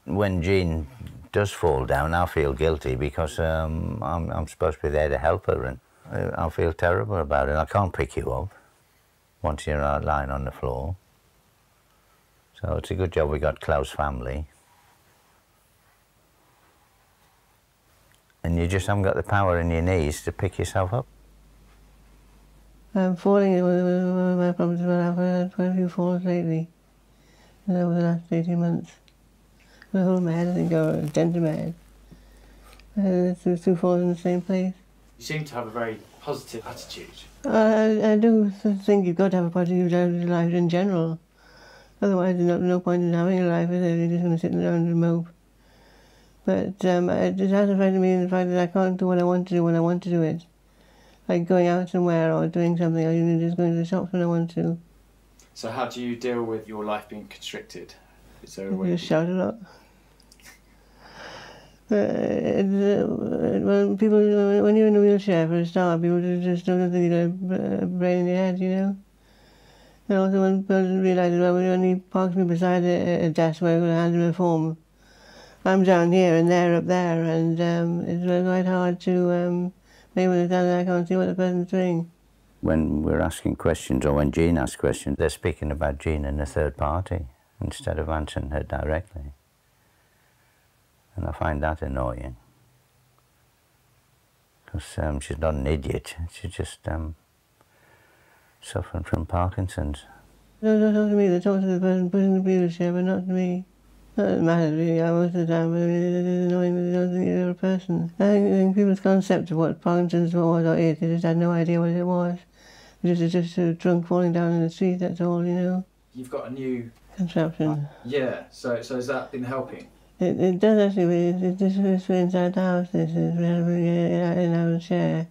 When Jean does fall down, I feel guilty because I'm supposed to be there to help her, and I feel terrible about it. I can't pick you up once you're lying on the floor. So it's a good job we got close family. And you just haven't got the power in your knees to pick yourself up. Falling is one of my problems as well. I've had quite a few falls lately over the last 18 months. I hold my head, I think, or a dent in my head. Two falls in the same place. You seem to have a very positive attitude. I do think you've got to have a positive attitude to life in general. Otherwise, there's no point in having a life, is there? You're just going to sit around and mope. But it has affected me in the fact that I can't do what I want to do when I want to do it. Like going out somewhere or doing something, or even just going to the shops when I want to. So how do you deal with your life being constricted? Is there a way? You just shout a lot. When you're in a wheelchair for a start, people just don't think you've got a brain in your head, you know. And also when people realise as well, when he parks me beside a desk where I'm going to hand him a form, I'm down here and they're up there, and it's quite hard to make them understand that I can't see what the person's doing. When we're asking questions, or when Jean asks questions, they're speaking about Jean and a third party instead of answering her directly. And I find that annoying. Because she's not an idiot, she's just suffering from Parkinson's. Don't talk to me, they talk to the person pushing the wheelchair, but not to me. Not that it matters really, most of the time, but it's annoying that they don't think you're a person. I think people's concept of what Parkinson's was or is, they just had no idea what it was. It's just a drunk falling down in the street, that's all, you know. You've got a new... contraption. Yeah, so has that been helping? It does actually, this is for inside the house, this is in our chair.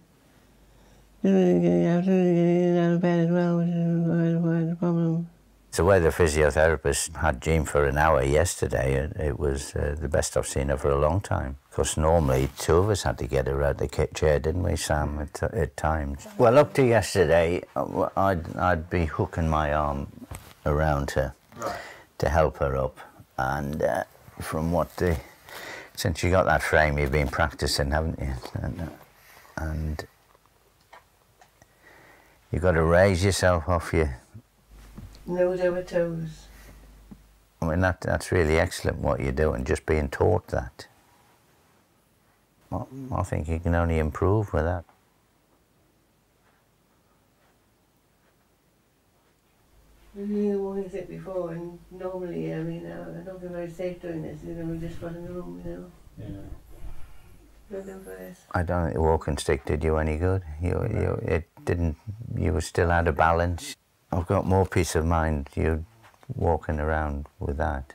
You have to really get in and out of bed as well, which is a problem. The way the physiotherapist had Jean for an hour yesterday, it was the best I've seen her for a long time. Because normally two of us had to get her out of the chair, didn't we, Sam, at times? Well, up to yesterday, I'd be hooking my arm around her to help her up. And from since you got that frame, you've been practicing, haven't you? And you've got to raise yourself off your... nose over toes. I mean, that's really excellent what you're doing, just being taught that. I think you can only improve with that. I've been doing walking stick before, and normally, I mean, I don't feel very safe doing this, you know, we just got in the room, you know. Yeah. Don't do for this. I don't think the walking stick did you any good. It didn't, you were still out of balance. I've got more peace of mind you walking around with that.